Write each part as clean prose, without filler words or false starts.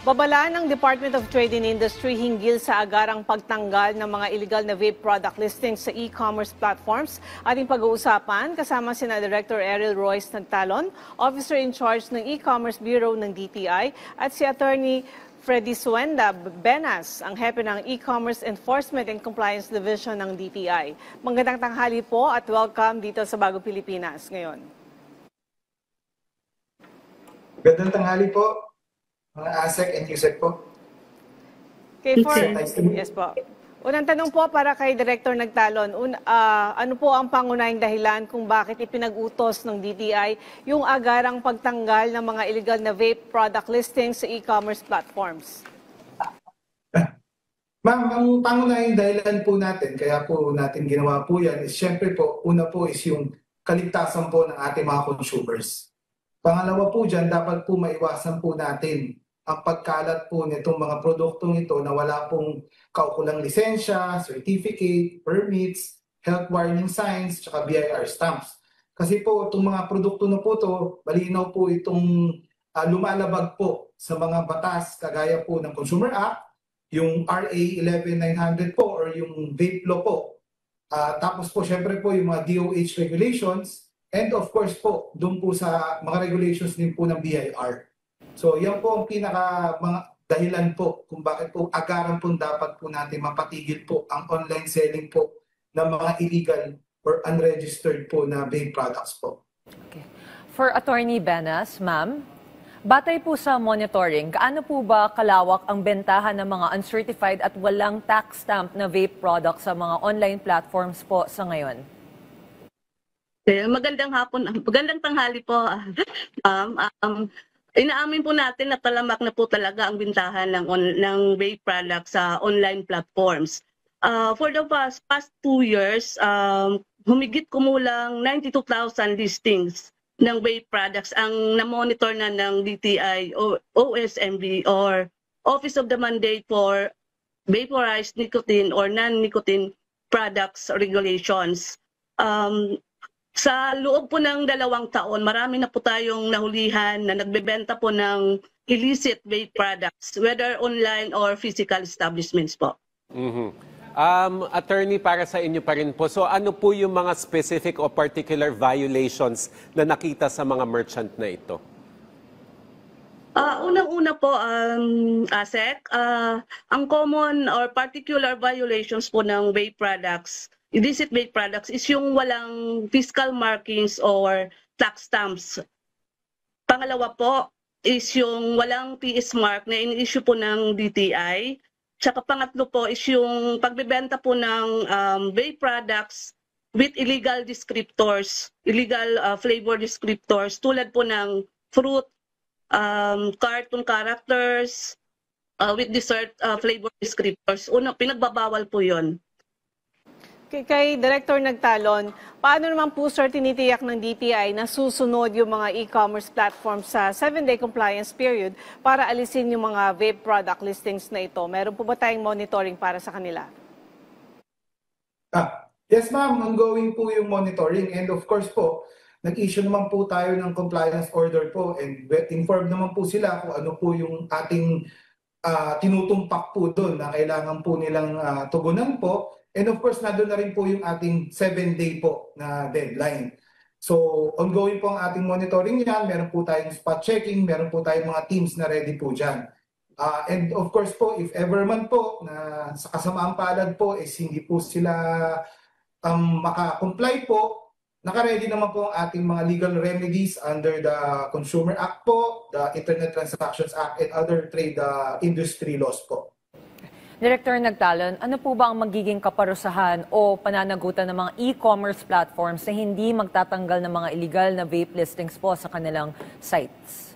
Babala ng Department of Trade and Industry hinggil sa agarang pagtanggal ng mga illegal na vape product listings sa e-commerce platforms. Ating pag-uusapan kasama sina Director Errol Royce Nagtalon, Officer in Charge ng E-commerce Bureau ng DTI, at si Attorney Freddy Suenda Benas, ang hepe ng E-commerce Enforcement and Compliance Division ng DTI. Magandang tanghali po at welcome dito sa Bago Pilipinas ngayon. Magandang tanghali po. Mga ASEC and USEC po. Yes po. Unang tanong po para kay Director Nagtalon. Ano po ang pangunahing dahilan kung bakit ipinag-utos ng DTI yung agarang pagtanggal ng mga illegal na vape product listings sa e-commerce platforms? Ma'am, ang pangunahing dahilan po natin, kaya po natin ginawa po yan, is syempre po, una po is yung kaligtasan po ng ating mga consumers. Pangalawa po dyan, dapat po maiwasan po natin ang pagkalat po nitong mga produktong ito na wala pong kaukulang lisensya, certificate, permits, health warning signs, tsaka BIR stamps. Kasi po itong mga produkto na po ito, malinaw po itong lumalabag po sa mga batas kagaya po ng Consumer Act, yung RA 11900 po or yung vape law po. Tapos po syempre po yung mga DOH regulations and of course po doon po sa mga regulations din po ng BIR. So yan po ang pinaka mga dahilan po kung bakit po agaran po dapat po natin mapatigil po ang online selling po ng mga illegal or unregistered po na vape products po. Okay. For Attorney Benas, ma'am, batay po sa monitoring, kaano po ba kalawak ang bentahan ng mga uncertified at walang tax stamp na vape products sa mga online platforms po sa ngayon? Magandang hapon, magandang tanghali po. Inaamin po natin na talamak na po talaga ang bintahan ng vape products sa online platforms. For the past 2 years, humigit kumulang 92,000 listings ng vape products ang na-monitor na ng DTI o OSMV or Office of the Mandate for Vaporized Nicotine or Non-Nicotine Products Regulations. Sa loob po ng 2 taon, marami na po tayong nahulihan na nagbebenta po ng illicit vape products, whether online or physical establishments po. Attorney, para sa inyo pa rin po, so ano po yung mga specific o particular violations na nakita sa mga merchant na ito? Unang-una po, ASEC, ang common or particular violations po ng vape products, illicit vape products, is yung walang fiscal markings or tax stamps. Pangalawa po is yung walang PS mark na in-issue po ng DTI. Tsaka pangatlo po is yung pagbebenta po ng vape products with illegal descriptors, illegal flavor descriptors, tulad po ng fruit, cartoon characters, with dessert flavor descriptors. Pinagbabawal po yon. Kay Director Nagtalon, paano naman po sir tinitiyak ng DTI na susunod yung mga e-commerce platforms sa 7-day compliance period para alisin yung mga vape product listings na ito? Meron po ba tayong monitoring para sa kanila? Yes ma'am, ongoing po yung monitoring and of course po, nag-issue naman po tayo ng compliance order po and informed naman po sila kung ano po yung ating tinutumpak po doon na kailangan po nilang tugunan po. And of course, nandun na rin po yung ating 7-day po na deadline. So, ongoing po ang ating monitoring yan. Meron po tayong spot checking, meron po tayong mga teams na ready po dyan. And of course po, if ever man po na sa kasamaang palad po is hindi po sila maka-comply po, naka-ready naman po ang ating mga legal remedies under the Consumer Act po, the Internet Transactions Act, and other trade industry laws po. Director Nagtalon, ano po ba ang magiging kaparusahan o pananagutan ng mga e-commerce platforms na hindi magtatanggal ng mga illegal na vape listings po sa kanilang sites?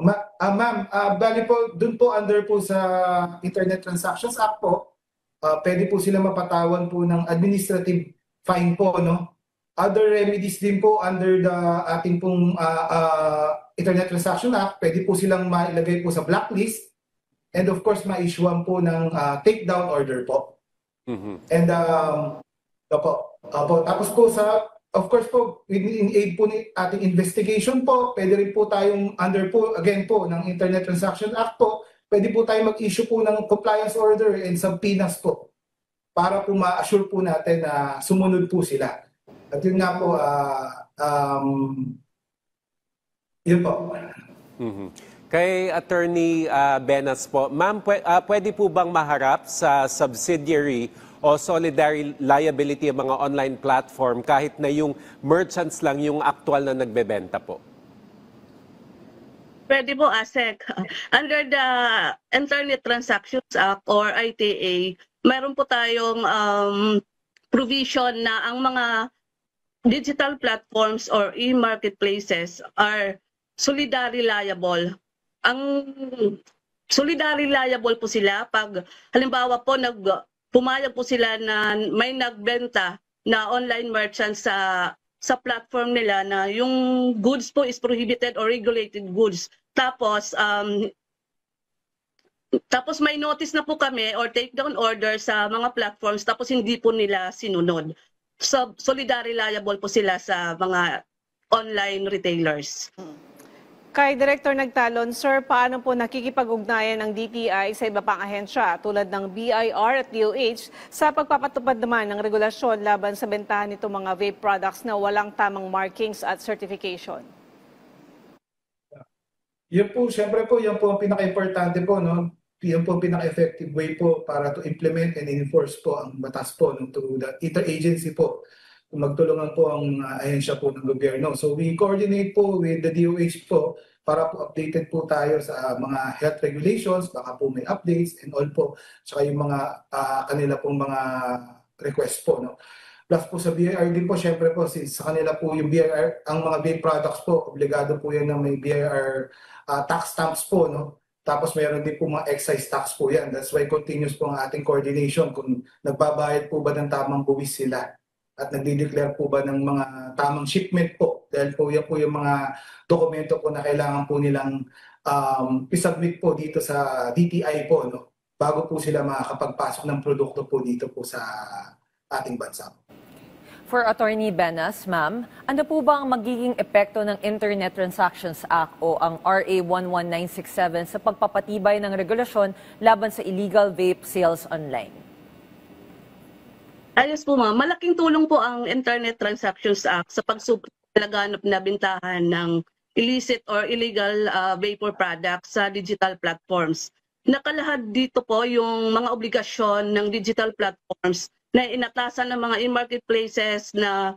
Ma'am, bali po, dun po under po sa Internet Transactions Act po, pwede po sila mapatawan po ng administrative fine po, no? Other remedies din po under the ating pong Internet Transaction Act, pwede po silang mailagay po sa blacklist. And of course, ma-issuean po ng takedown order po. And tapos po sa of course po, in aid po ng ating investigation po, pwede rin po tayong under po, again po, ng Internet Transaction Act po, pwede po tayong mag-issue po ng compliance order and subpoenas po para po ma-assure po natin na sumunod po sila. At yun nga po, yun po. Kay Attorney Benas po, ma'am, pwede po bang maharap sa subsidiary o solidary liability ang mga online platform kahit na yung merchants lang yung actual na nagbebenta po? Pwede po, ASEC. Under the Internet Transactions Act or ITA, mayroon po tayong provision na ang mga digital platforms or e-marketplaces are solidary liable. Ang solidary liable po sila pag halimbawa po pumayag po sila na may nagbenta na online merchant sa platform nila na yung goods po is prohibited or regulated goods. Tapos may notice na po kami or take down order sa mga platforms tapos hindi po nila sinunod. So solidary liable po sila sa mga online retailers. Kay Director Nagtalon, Sir, paano po nakikipag-ugnayan ng DTI sa iba pang ahensya tulad ng BIR at DOH sa pagpapatupad naman ng regulasyon laban sa bentahan nito mga vape products na walang tamang markings at certification? Yun po, syempre po, yan po ang pinaka-importante po, no? Yan po ang pinaka-effective way po para to implement and enforce po ang batas po to the interagency po. Magtulungan po ang ahensya po ng gobyerno. So we coordinate po with the DOH po para po updated po tayo sa mga health regulations, baka po may updates and all po, saka yung mga kanila pong mga request po. No? Plus po sa BIR din po, syempre po, sa kanila po yung BIR, ang mga vape products po, obligado po yan na may BIR tax stamps po. No? Tapos mayroon din po mga excise tax po yan. That's why continuous po ang ating coordination kung nagbabayad po ba ng tamang buwis sila at nagdi-declare po ba ng mga tamang shipment po dahil po yan po yung mga dokumento po na kailangan po nilang isubmit po dito sa DTI po no? Bago po sila makakapagpasok ng produkto po dito po sa ating bansa. For Attorney Benas, ma'am, ano po ba ang magiging epekto ng Internet Transactions Act o ang RA 11967 sa pagpapatibay ng regulasyon laban sa illegal vape sales online? Ayos po ma'am, malaking tulong po ang Internet Transactions Act sa pagsulaganap na bintahan ng illicit or illegal vapor products sa digital platforms. Nakalahad dito po yung mga obligasyon ng digital platforms na inatasan ng mga e-marketplaces na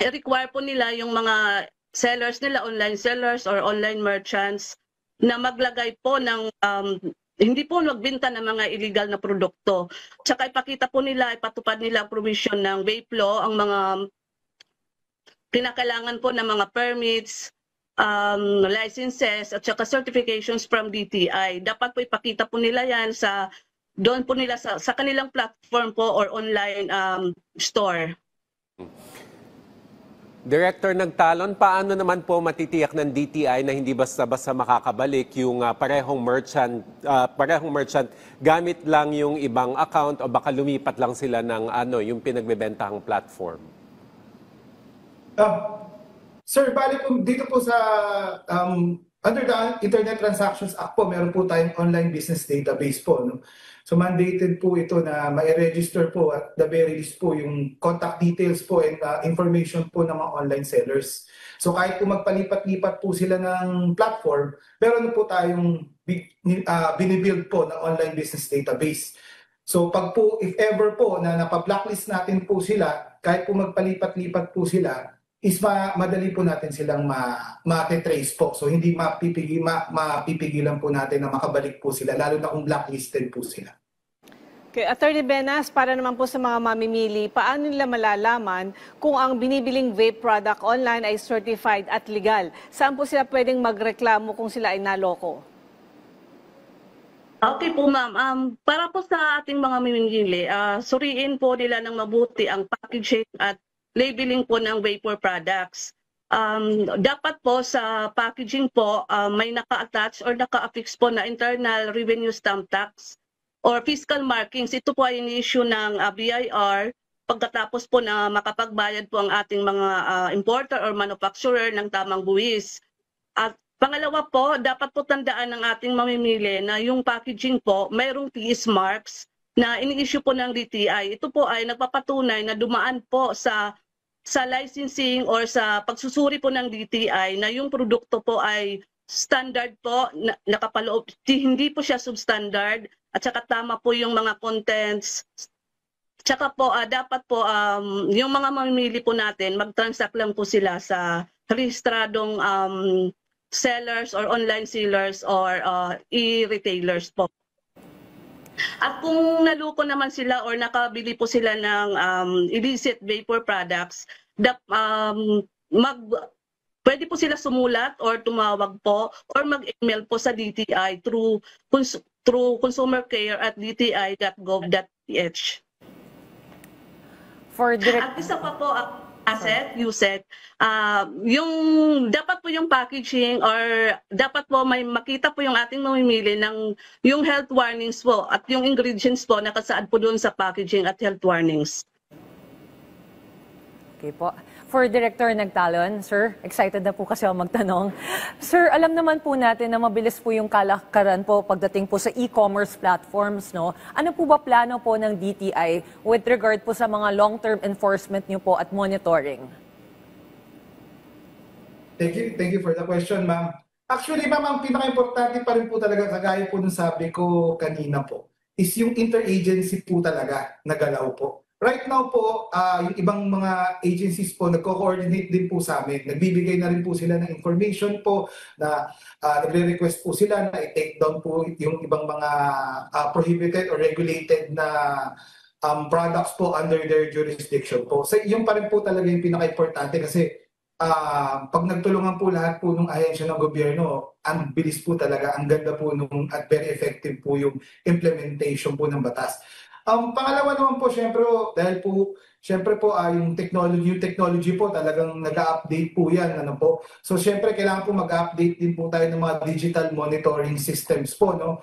i-require po nila yung mga sellers nila, online sellers or online merchants na maglagay po ng hindi po magbenta ng mga illegal na produkto. Tsaka ipakita po nila, ipatupad nila ang provision ng vape law, ang mga kinakailangan po ng mga permits, licenses, at saka certifications from DTI. Dapat po ipakita po nila yan doon po nila sa kanilang platform po or online store. Director Nagtalon, paano naman po matitiyak ng DTI na hindi basta-basta makakabalik yung parehong merchant gamit lang yung ibang account o baka lumipat lang sila ng yung pinagbebentahang platform? Sir, bali po dito po sa under the Internet Transactions Act po, meron po tayong online business database po. No? So mandated po ito na ma-register po at the very least po yung contact details po and information po ng mga online sellers. So kahit po magpalipat-lipat po sila ng platform, meron po tayong binibuild po na online business database. So pag po, if ever po na napa-blacklist natin po sila, kahit po magpalipat-lipat po sila, is madali po natin silang ma-trace po. So hindi mapipigilan po natin na makabalik po sila, lalo na kung blacklisted po sila. Okay, Attorney Benas, para naman po sa mga mamimili, paano nila malalaman kung ang binibiling vape product online ay certified at legal? Saan po sila pwedeng magreklamo kung sila ay naloko? Okay po ma'am, para po sa ating mga mamimili, suriin po nila ng mabuti ang packaging at labeling po ng vapor products. Dapat po sa packaging po may naka-attach or naka-affix po na internal revenue stamp tax or fiscal markings. Ito po ay ini-issue ng BIR pagkatapos po na makapagbayad po ang ating mga importer or manufacturer ng tamang buwis. At pangalawa po, dapat po tandaan ng ating mamimili na yung packaging po mayroong TS marks na ini-issue po ng DTI. Ito po ay nagpapatunay na dumaan po sa licensing or sa pagsusuri po ng DTI na yung produkto po ay standard po, nakapaloob, hindi po siya substandard at saka tama po yung mga contents. Tsaka po, dapat po yung mga mamimili po natin, mag-transact lang po sila sa rehistradong sellers or online sellers or e-retailers po. At kung naluko naman sila or nakabili po sila ng illicit vapor products, pwede po sila sumulat or tumawag po or mag-email po sa DTI through consumercare@dti.gov.ph. At isa pa po, Yusek, yung dapat po yung packaging or dapat po may makita po yung ating mamimili ng yung health warnings po at yung ingredients po nakasaad po doon sa packaging at health warnings. Okay po. For Director Nagtalon, sir, excited na po kasi ako magtanong. Sir, alam naman po natin na mabilis po yung kalakaran po pagdating po sa e-commerce platforms, no? Ano po ba plano po ng DTI with regard po sa mga long-term enforcement niyo po at monitoring? Thank you for the question, ma'am. Actually, ma'am, ang pinaka-importante pa rin po talaga, kagaya po nung sabi ko kanina po, is yung interagency po talaga na galaw po. Right now po, yung ibang mga agencies po nagko-coordinate din po sa amin. Nagbibigay na rin po sila ng information po na nagre-request po sila na i-take down po yung ibang mga prohibited or regulated na products po under their jurisdiction po. So yung pa rin po talaga yung pinaka-importante kasi pag nagtulungan po lahat po ng ahensya ng gobyerno, ang bilis po talaga, ang ganda po at very effective po yung implementation po ng batas. Pangalawa naman po, dahil po, yung technology po talagang nag-update po yan. Po. So, syempre, kailangan po mag-update din po tayo ng mga digital monitoring systems po. No?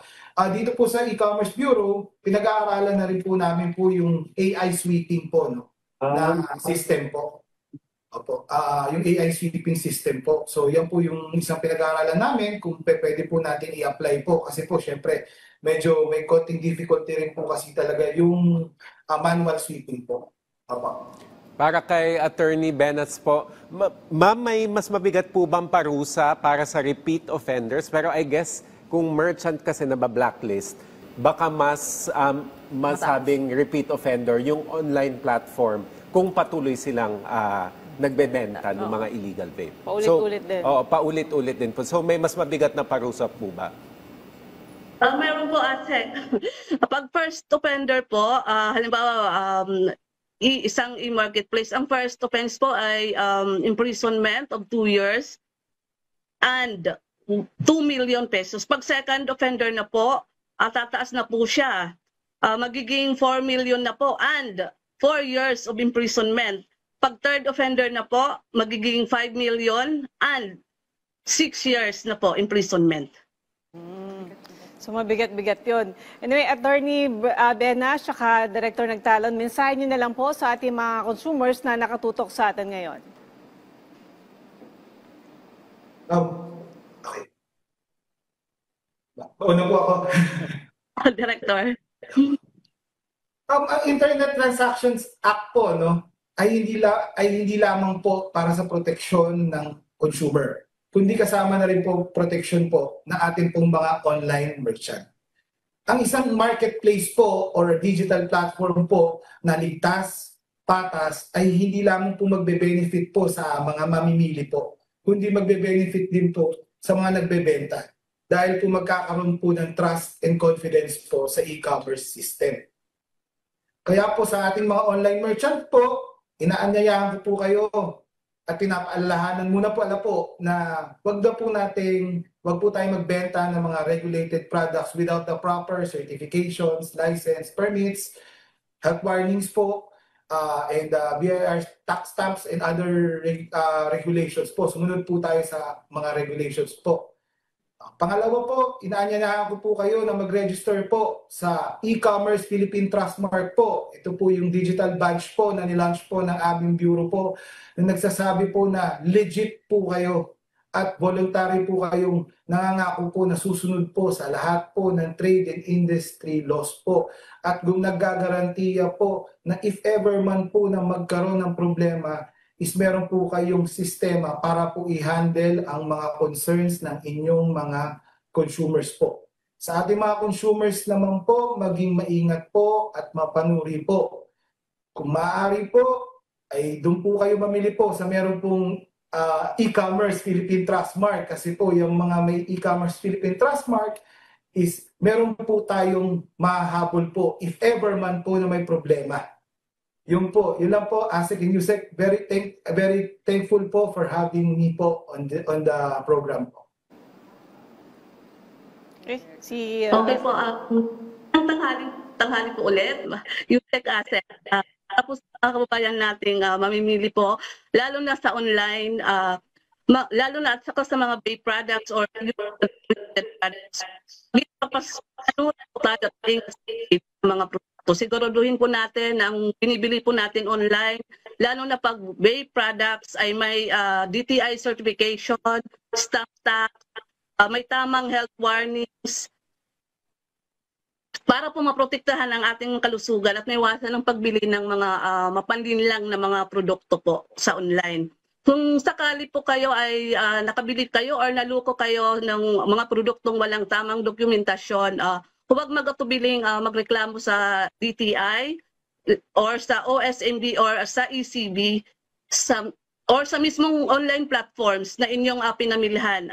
Dito po sa E-Commerce Bureau, pinag-aaralan na rin po namin po yung AI sweeping po, no? Na system po. Opo. Yung AI sweeping system po. So, yan po yung isang pinag-aaralan namin kung pwede po natin i-apply po. Kasi po, syempre, medyo may konting difficulty rin po kasi talaga yung manual sweeping po. Opo. Para kay Attorney Benas po, ma'am, may mas mabigat po bang parusa para sa repeat offenders? Pero I guess, kung merchant kasi na-blacklist, baka mas sabing repeat offender yung online platform kung patuloy silang nagbebenta ng mga illegal vape. Paulit-ulit din. Oo, paulit-ulit din po. So may mas mabigat na parusa po ba? Meron po, Ate. Pag first offender po, halimbawa, isang e-marketplace, ang first offense po ay imprisonment of 2 years and 2 million pesos. Pag second offender na po, tataas na po siya. Magiging 4 million na po and 4 years of imprisonment. Pag third offender na po, magiging 5 million and 6 years na po imprisonment. So mabigat-bigat yun. Anyway, Attorney Benas, saka Director Nagtalon, mensahe niyo na lang po sa ating mga consumers na nakatutok sa atin ngayon. Okay. Una po ako. Director. Ang Internet Transactions Act po, no, ay hindi lamang po para sa proteksyon ng consumer, kundi kasama na rin po protection po na ating pong mga online merchant. Ang isang marketplace po or digital platform po na ligtas, patas, ay hindi lamang po magbe-benefit po sa mga mamimili po, kundi magbe-benefit din po sa mga nagbebenta dahil po magkakaroon po ng trust and confidence po sa e-commerce system. Kaya po sa ating mga online merchant po, inaanyayahan po kayo at pinapaalalahanan muna po na wag po tayong magbenta ng mga regulated products without the proper certifications, license, permits, health warnings po, and BIR tax stamps and other regulations po. Sumunod po tayo sa mga regulations po. Pangalawa po, inaanyayahan ko po kayo na mag-register po sa e-commerce Philippine Trustmark po. Ito po yung digital badge po na nilaunch po ng aming bureau po na nagsasabi po na legit po kayo at voluntary po kayong nangangako po na susunod po sa lahat po ng trade and industry laws po. At kung naggagarantiya po na if ever man po na magkaroon ng problema, is meron po kayong sistema para po i-handle ang mga concerns ng inyong mga consumers po. Sa ating mga consumers naman po, maging maingat po at mapanuri po. Kung maaari po, ay doon po kayo mamili po sa meron pong e-commerce Philippine Trustmark. Kasi po yung mga may e-commerce Philippine Trustmark is meron po tayong mahahabol po if ever man po na may problema. Yun po, yun lang po, Asek and Yusek, very thankful po for having me po on the program po. Okay, Okay po, tanghali po ulit, Yusek Asek. Tapos kababayan nating mamimili po, lalo na sa online, lalo na at saka sa mga vape products or products. Mga produkto. Siguraduhin po natin ang binibili po natin online, lalo na pag vape products ay may DTI certification, stamp tax, may tamang health warnings para po maprotektahan ang ating kalusugan at maiwasan ang pagbili ng mga mapanlinlang na mga produkto po sa online. Kung sakali po kayo ay nakabili kayo or naluko kayo ng mga produktong walang tamang dokumentasyon, huwag magatubiling magreklamo sa DTI or sa OSMD or sa ECB or sa mismong online platforms na inyong pinamilhan.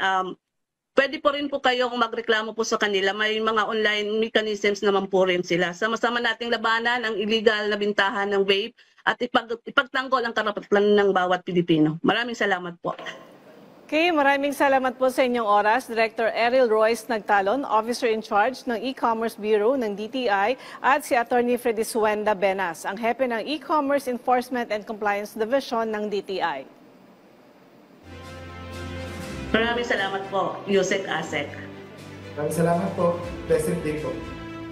Pwede po rin po kayong magreklamo po sa kanila. May mga online mechanisms naman po rin sila. Sama-sama nating labanan ang illegal na bintahan ng vape at ipagtanggol ang karapatan ng bawat Pilipino. Maraming salamat po. Okay, maraming salamat po sa inyong oras. Director Ariel Royce Nagtalon, Officer in Charge ng E-Commerce Bureau ng DTI at si Attorney Freddy Suenda Benas, ang hepe ng E-Commerce Enforcement and Compliance Division ng DTI. Maraming salamat po, Yusek Asek. Maraming salamat po. Blessed day po.